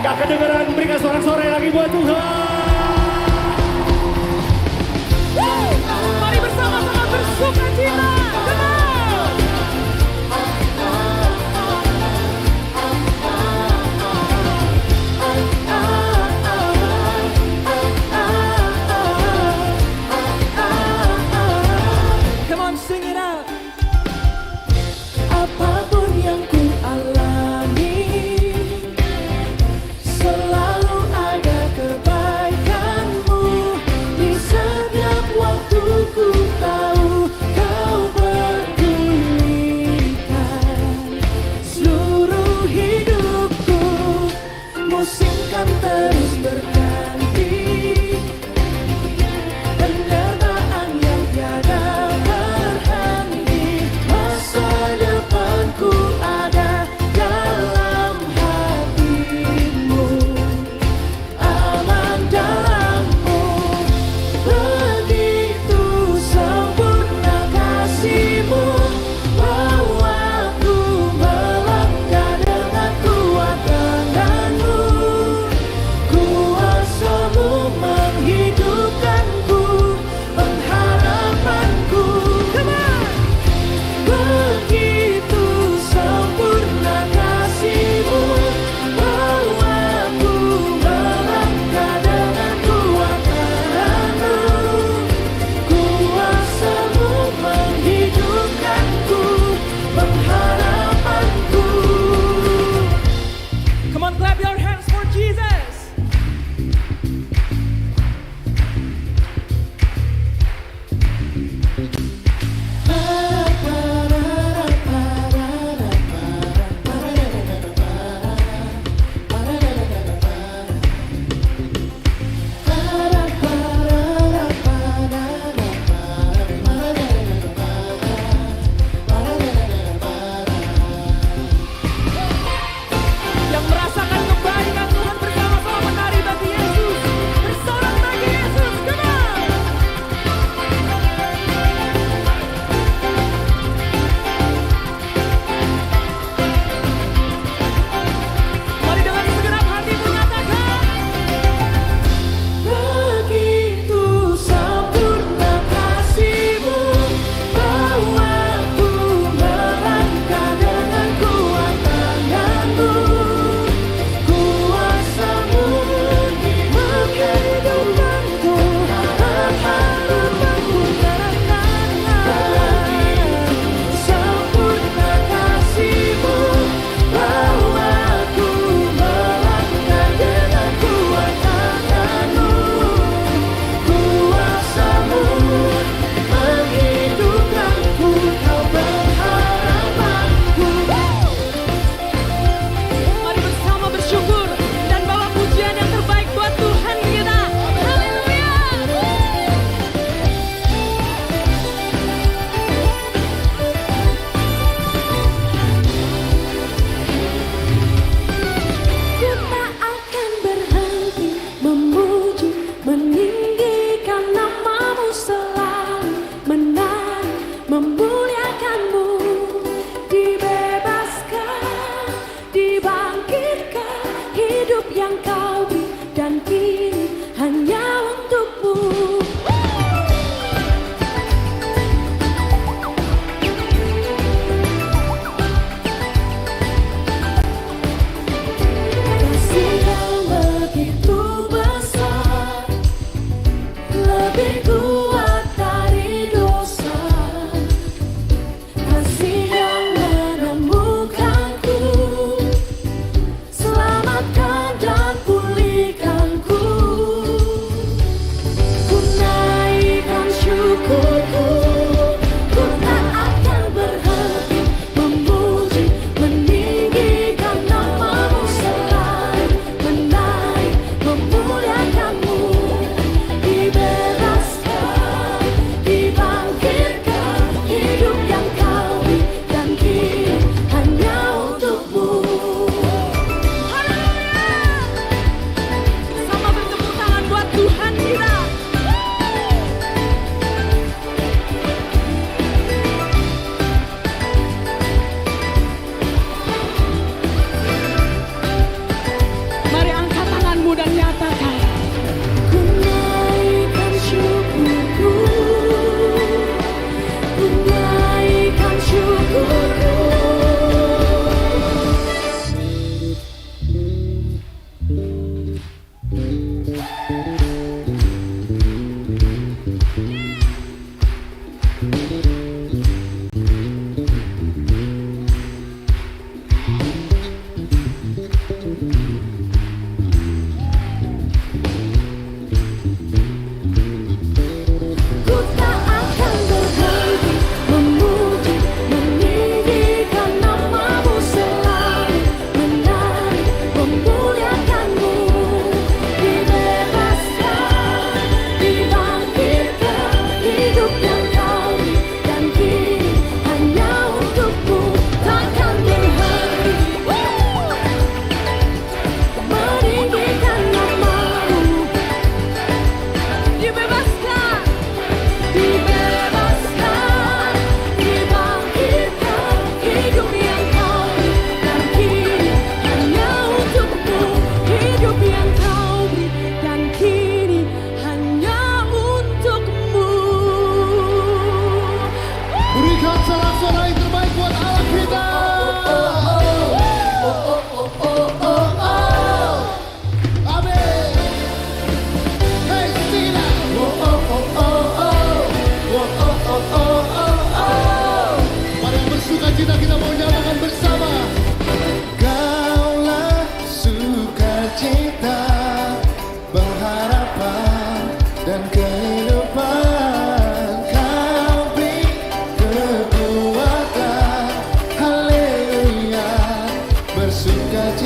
Gak kedengeran, berikan sorak-sorai lagi buat Tuhan. Mari bersama-sama bersuka cita. Come on, sing it out. Apapun yang ku alami, selalu ada kebaikan.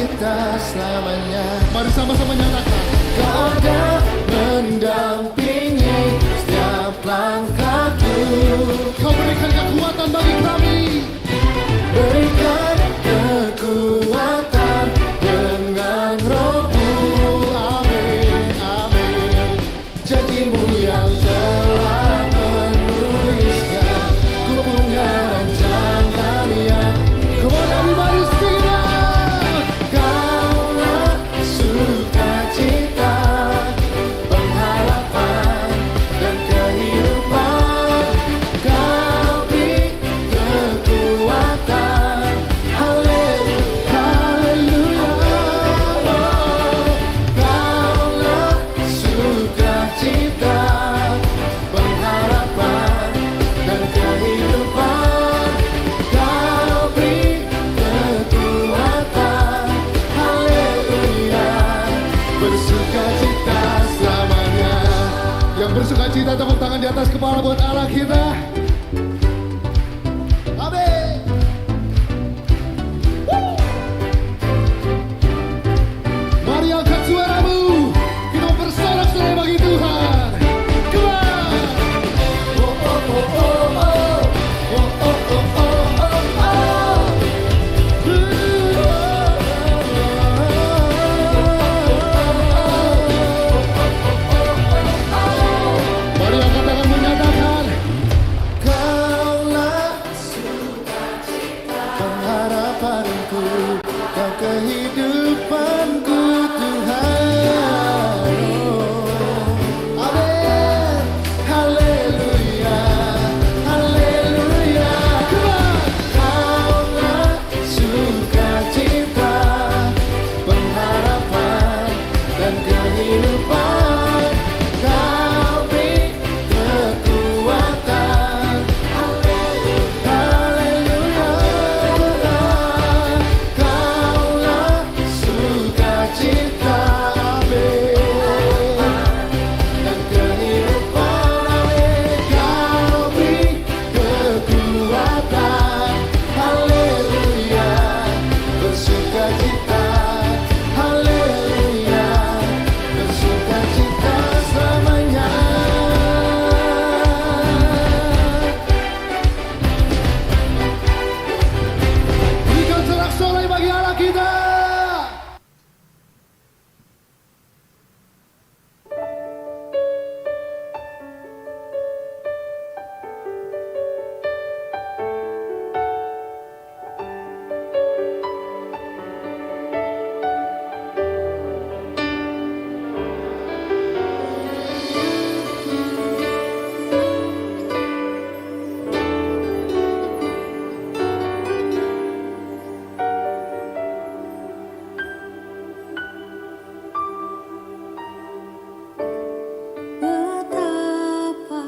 kita selamanya. Mari sama-sama nyatakan. Kau ada mendampingi setiap langkahku. Kau berikan kekuatan bagi kami. Berikan kekuatan dengan Roh-Mu. Amin, amin. Janjimu yang telah menuliskan punya rencananya. Come on everybody sing it. Kaulah sukacita, pengharapan dan kehidupan. Kau beri kekuatan. Haleluya, haleluya. Kaulah sukacita, pengharapan dan kehidupan. Kau beri kekuatan. Haleluya, bersukacita selamanya. Yang bersukacita tepuk tangan di atas kepala buat Allah kita. Amin. Mari angkat suaramu, kita bersorak-sorai bagi Tuhan. Come on. Oh, oh, oh, oh, oh. Oh, oh, oh, oh, oh, oh. Mari angkat tangan menyatakan. Kaulah pengharapanku, Kau kehidupanku Tuhan. Oh, amin. Haleluya, haleluya. Come on. Kaulah sukacita, pengharapan dan kehidupan. Kau beri kekuatan. Haleluya, kaulah sukacita, amin, dan kehidupan, amin. Kau beri kekuatan. Haleluya, bersukacita. Haleluya, bersukacita selamanya. Berikan sorak-sorai bagi Allah kita. Betapa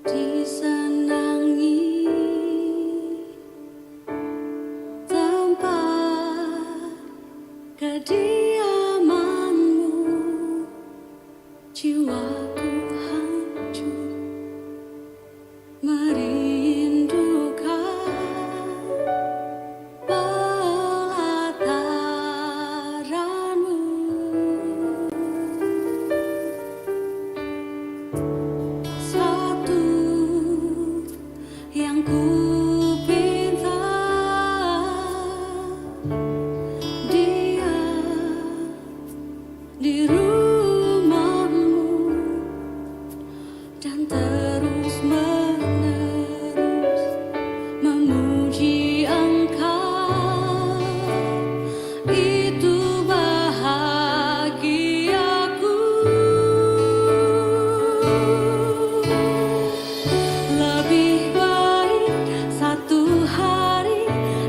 disenangi tempat kediamanmu, jiwaku hancur merindukan pelataranmu. Satu yang ku pinta, dia di rumahmu dan terus menerus memuji Engkau. Itu bahagiaku. Lebih baik satu hari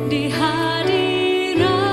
di hadirat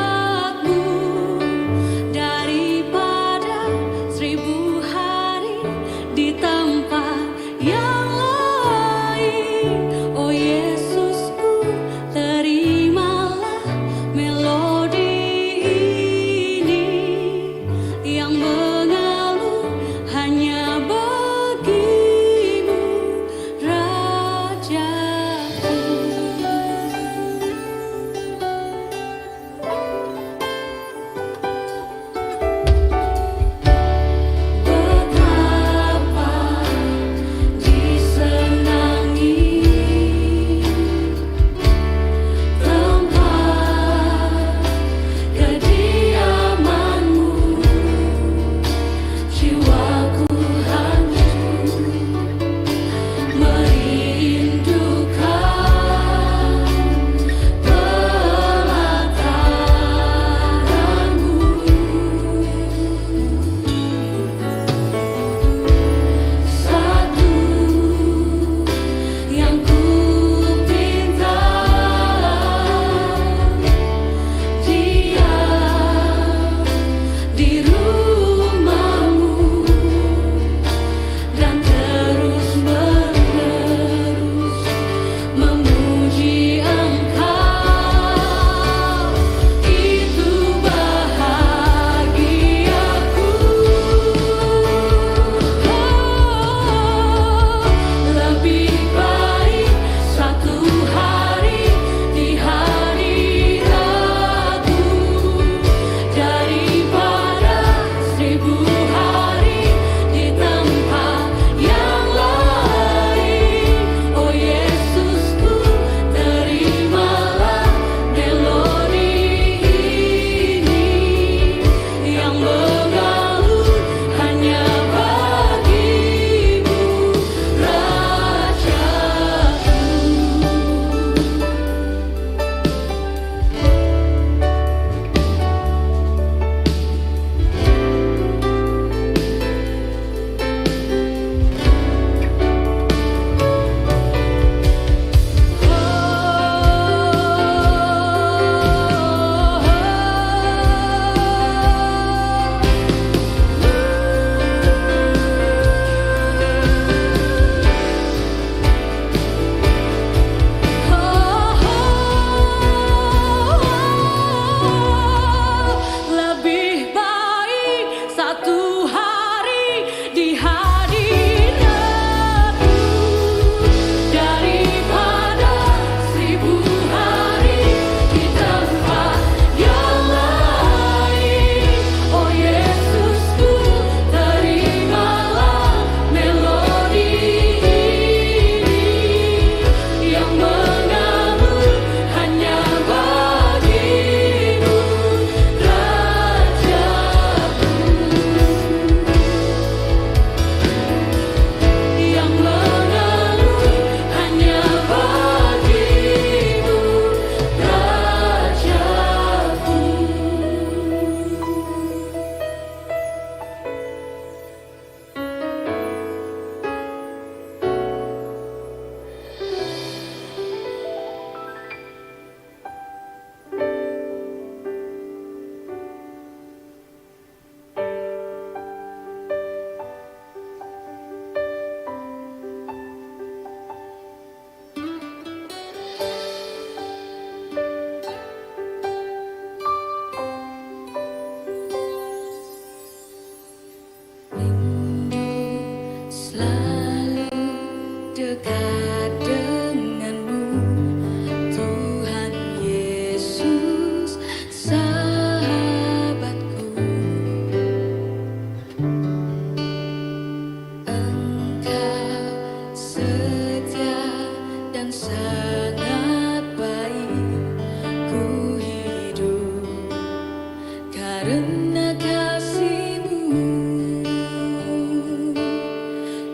karena kasih-Mu.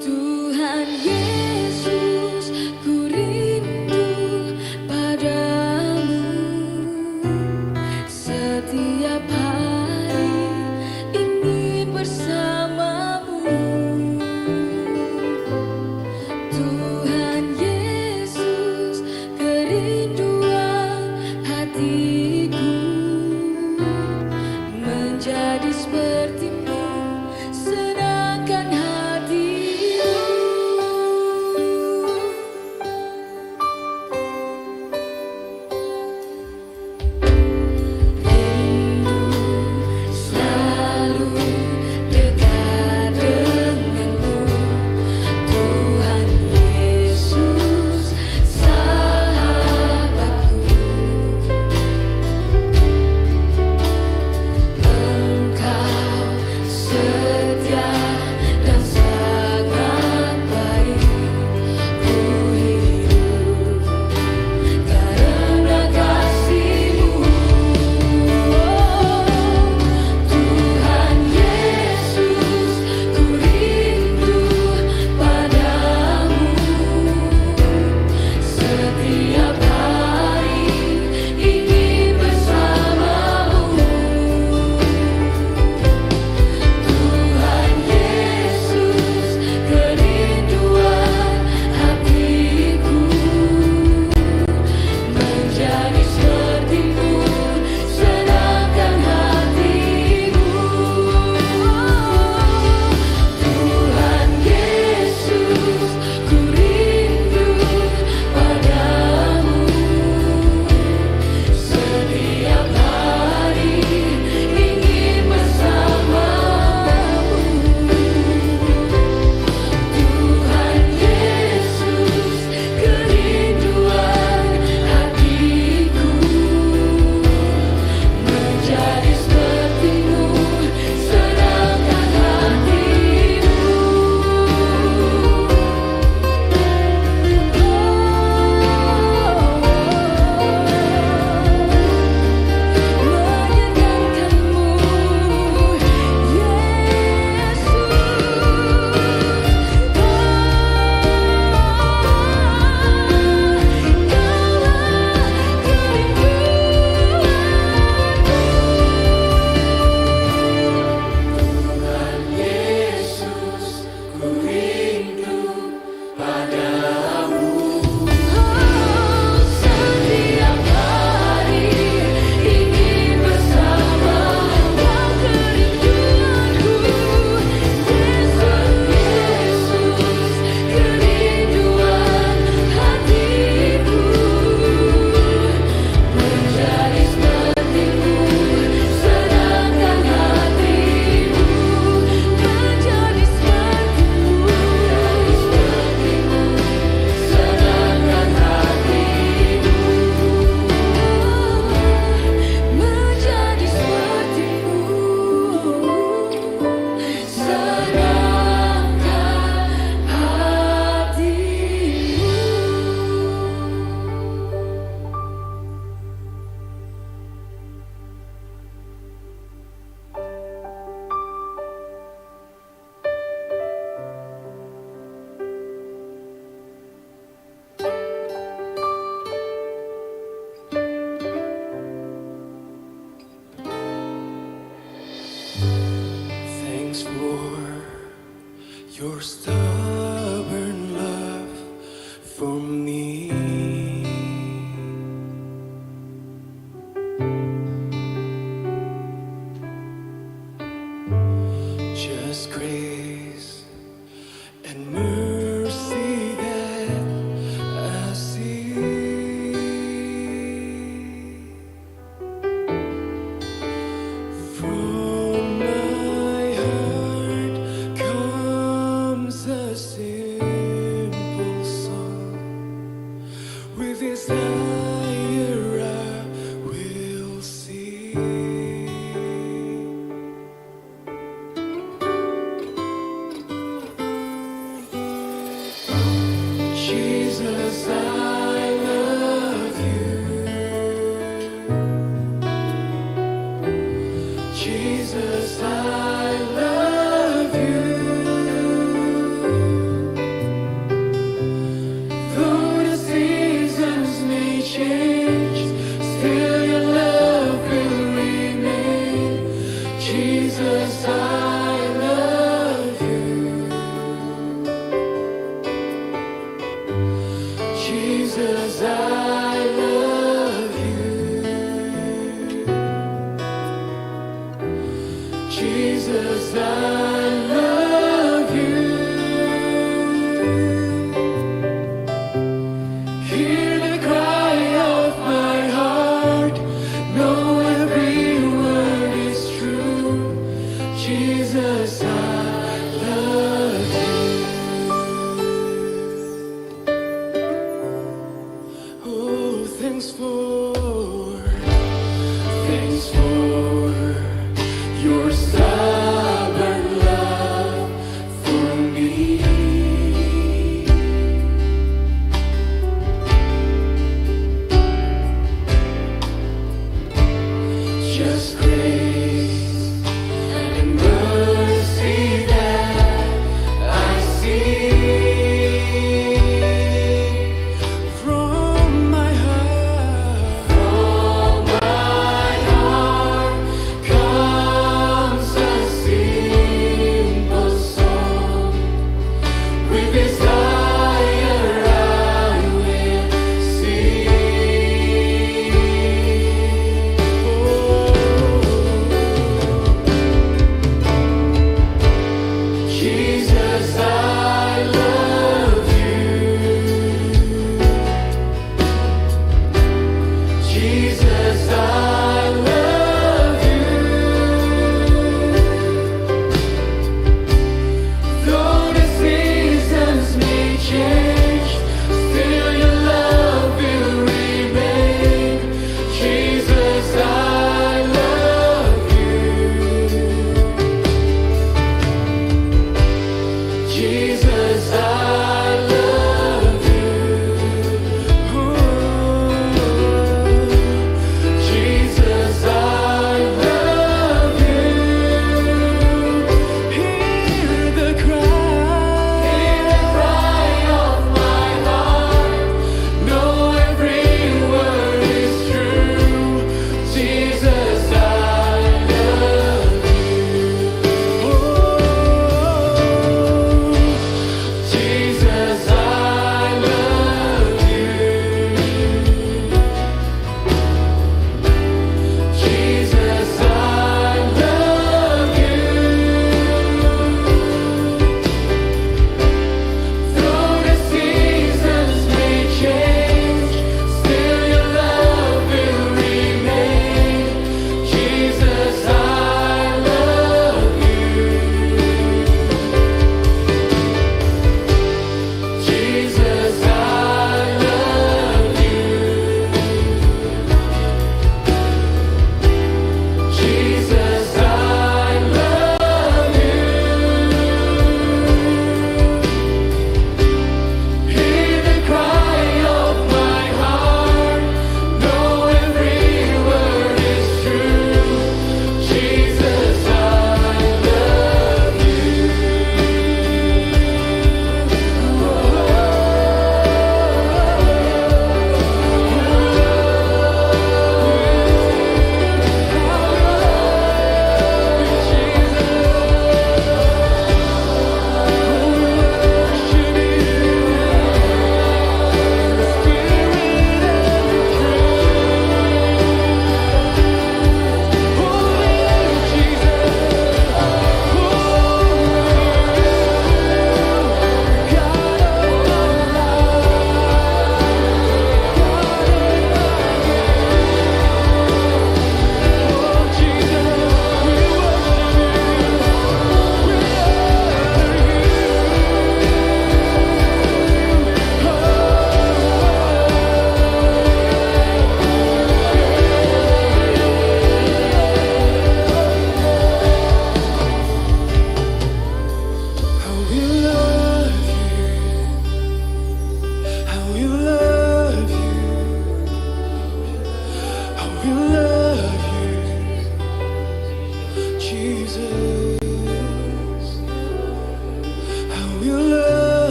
Tuhan Yesus, ku rindu padamu. Setiap hari ingin bersamamu. Tuhan Yesus, kerinduan hatiku menjadi seperti-Mu, senangkan hati-Mu. Rindu selalu dekat denganmu, Tuhan Yesus, sahabatku. Engkau setia dan sangat baik. Ku hidup karena kasih-Mu. Tuhan Yesus, ku rindu padamu. Setiap hari ingin bersamamu. Tuhan Yesus, kerinduan hatiku menjadi seperti-Mu, senangkan hati-Mu. Tuhan Yesus, ku rindu padamu. Setiap hari ingin bersamamu. Tuhan Yesus, kerinduan hatiku menjadi seperti-Mu, senangkan hati-Mu. Menyenangkan-Mu, Yesus. Ku rindu padamu. Setiap hari ingin bersama Kau, kerinduanku. Yesus, kerinduan hatiku menjadi seperti-Mu, senangkan hatimu. Menjadi seperti-Mu, senangkan hatimu. Menjadi seperti-Mu, senangkan Thanks for your stubborn love for me. Just grace and mercy that I see. From my heart comes a 'cause I love you. Hear the cry of my heart, know every word is true. Jesus, I love you. Oh, thanks for your stubborn love for me. Just grace.